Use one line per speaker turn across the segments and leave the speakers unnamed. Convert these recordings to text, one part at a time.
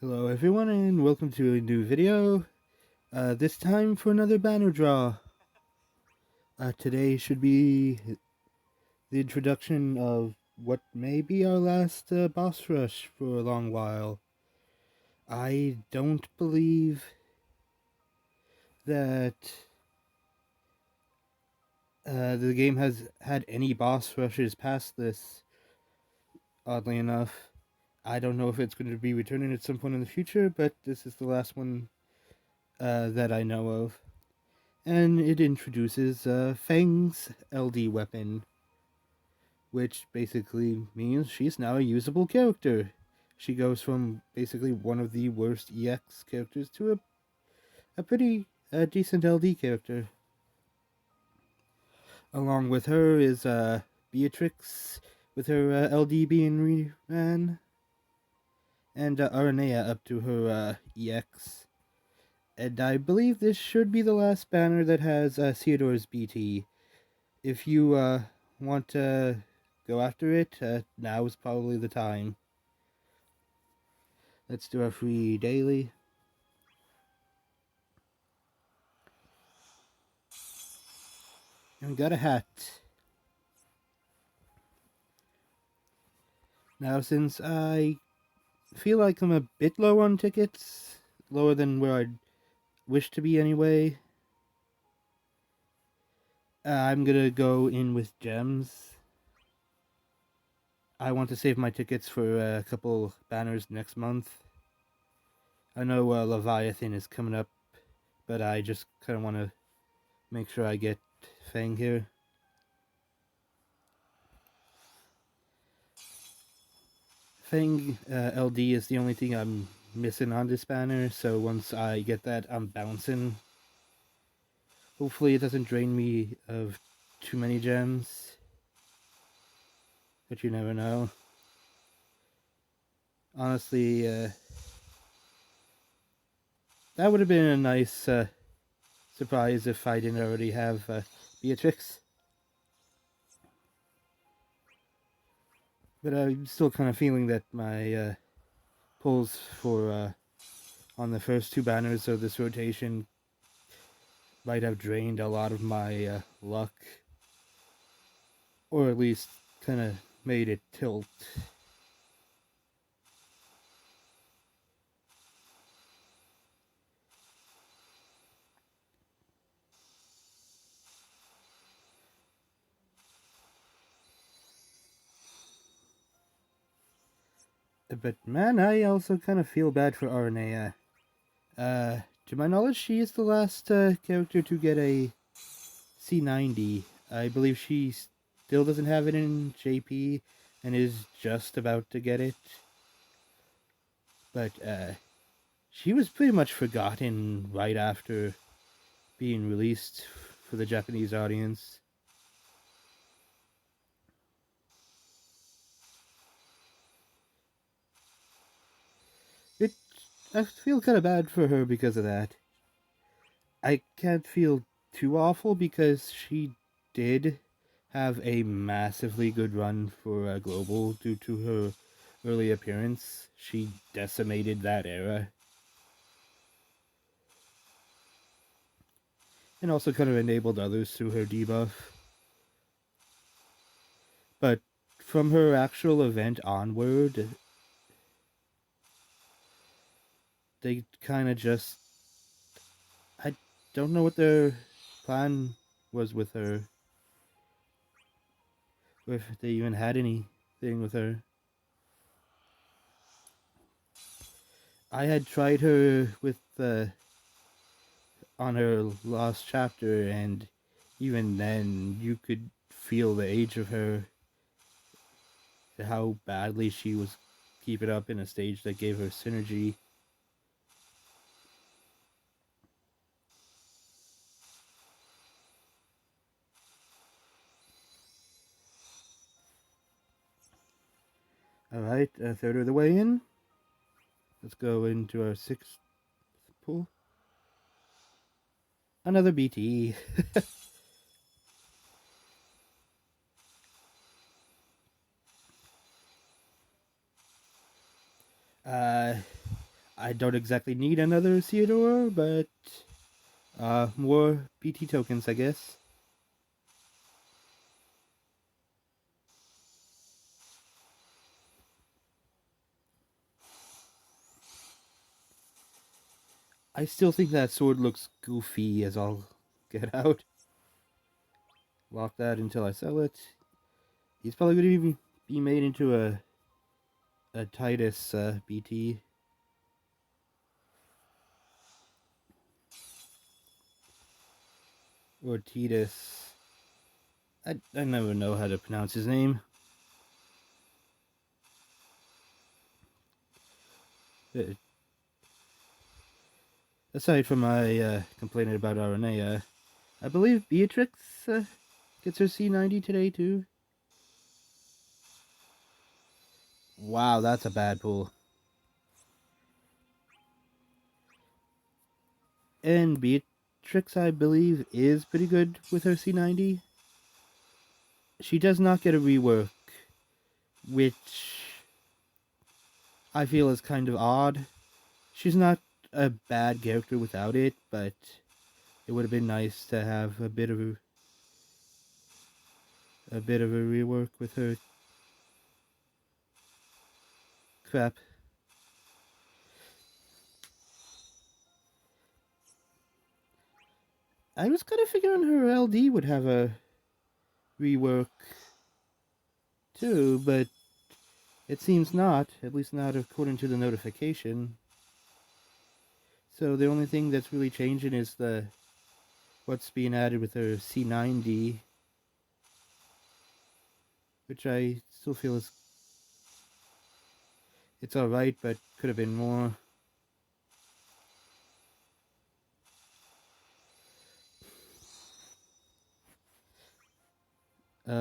Hello everyone and welcome to a new video. This time for another banner draw. Today should be the introduction of what may be our last boss rush for a long while. I don't believe that the game has had any boss rushes past this, oddly enough. I don't know if it's going to be returning at some point in the future, but this is the last one that I know of. And it introduces Fangs' LD weapon, which basically means she's now a usable character. She goes from basically one of the worst EX characters to a pretty decent LD character. Along with her is Beatrix, with her LD being reran, and Aranea up to her EX. And I believe this should be the last banner that has Theodore's BT. If you want to go after it, now is probably the time. Let's do our free daily. And we got a hat. Now, since I feel like I'm a bit low on tickets, lower than where I'd wish to be anyway, I'm gonna go in with gems. I want to save my tickets for a couple banners next month. I know Leviathan is coming up, but I just kind of want to make sure I get Fang here. Fang LD is the only thing I'm missing on this banner, so once I get that, I'm bouncing. Hopefully it doesn't drain me of too many gems, but you never know. Honestly, that would have been a nice surprise if I didn't already have Beatrix. But I'm still kind of feeling that my pulls for on the first two banners of this rotation might have drained a lot of my luck, or at least kind of made it tilt. But man, I also kind of feel bad for Arnea. To my knowledge, she is the last character to get a C90. I believe she still doesn't have it in JP and is just about to get it. But she was pretty much forgotten right after being released for the Japanese audience. It, I feel kind of bad for her because of that. I can't feel too awful because she did have a massively good run for Global due to her early appearance. She decimated that era. And also kind of enabled others through her debuff. But from her actual event onward, they kind of just... I don't know what their plan was with her. Or if they even had anything with her. I had tried her with on her last chapter, and even then you could feel the age of her, how badly she was keeping up in a stage that gave her synergy. Alright, a third of the way in. Let's go into our sixth pull. Another BT. uh, I don't exactly need another Theodore, but more BT tokens, I guess. I still think that sword looks goofy as all get out. Lock that until I sell it. He's probably going to be made into a Titus BT. Or Titus. I never know how to pronounce his name. Aside from my complaining about RNA, I believe Beatrix gets her C90 today too. Wow, that's a bad pull. And Beatrix, I believe, is pretty good with her C90. She does not get a rework, which I feel is kind of odd. She's not a bad character without it, but it would have been nice to have a bit of a rework with her. Crap. I was kind of figuring her LD would have a rework too, but it seems not, at least not according to the notification. So the only thing that's really changing is the what's being added with her C90, which I still feel is it's alright, but could have been more.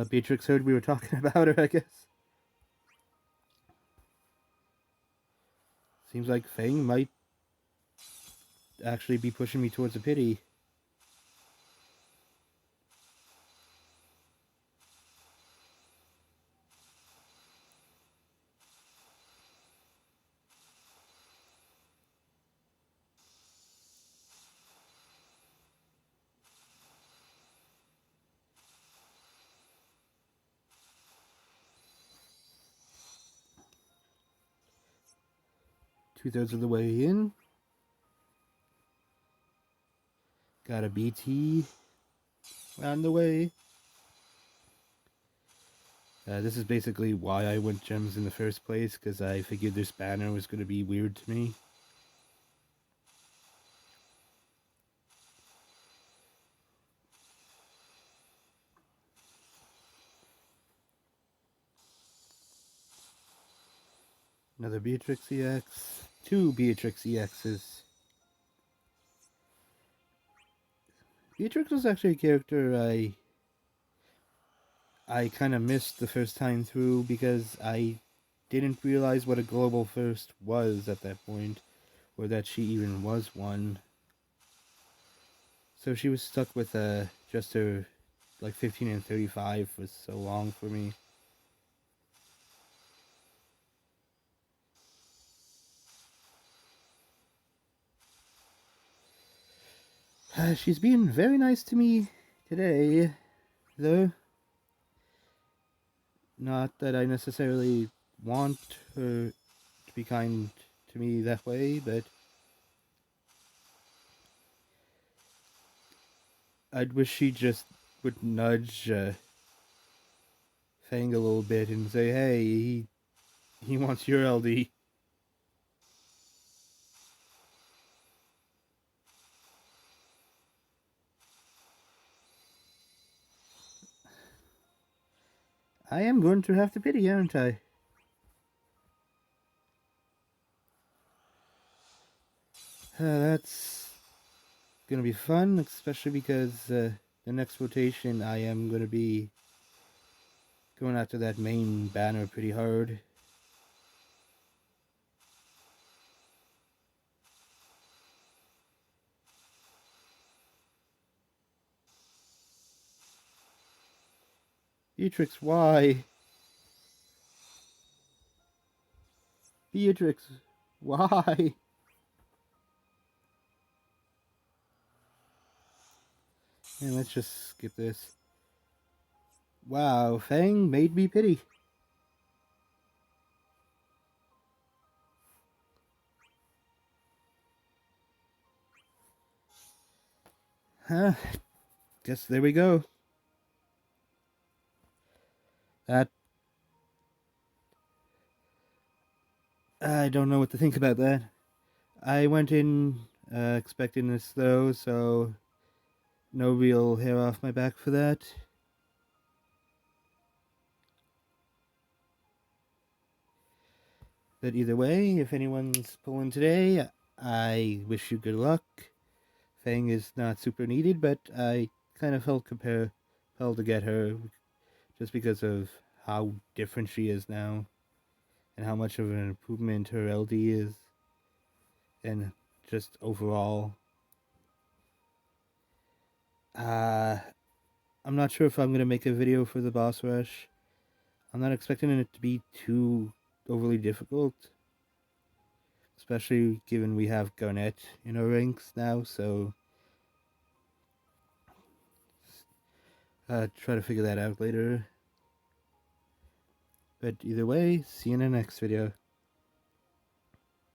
Beatrix heard we were talking about her, I guess. Seems like Fang might actually be pushing me towards a pity. Two-thirds of the way in. Got a BT on the way. This is basically why I went gems in the first place, because I figured this banner was going to be weird to me. Another Beatrix EX. Two Beatrix EXs. Beatrix was actually a character I kind of missed the first time through because I didn't realize what a global first was at that point, or that she even was one. So she was stuck with just her like 15 and 35 for so long for me. She's being very nice to me today, though. Not that I necessarily want her to be kind to me that way, but I'd wish she just would nudge Fang a little bit and say, hey, he wants your LD. I am going to have to pity, aren't I? That's gonna be fun, especially because the next rotation I am gonna be going after that main banner pretty hard. Beatrix, why? Beatrix, why? And let's just skip this. Wow, Fang made me pity. Huh, guess there we go. That I don't know what to think about that. I went in expecting this though, so no real hair off my back for that. But either way, if anyone's pulling today, I wish you good luck. Fang is not super needed, but I kind of felt compelled to get her just because of how different she is now and how much of an improvement her LD is, and just overall. Uh, I'm not sure if I'm gonna make a video for the boss rush. I'm not expecting it to be too overly difficult, especially given we have Garnet in our ranks now. So try to figure that out later. But either way, see you in the next video.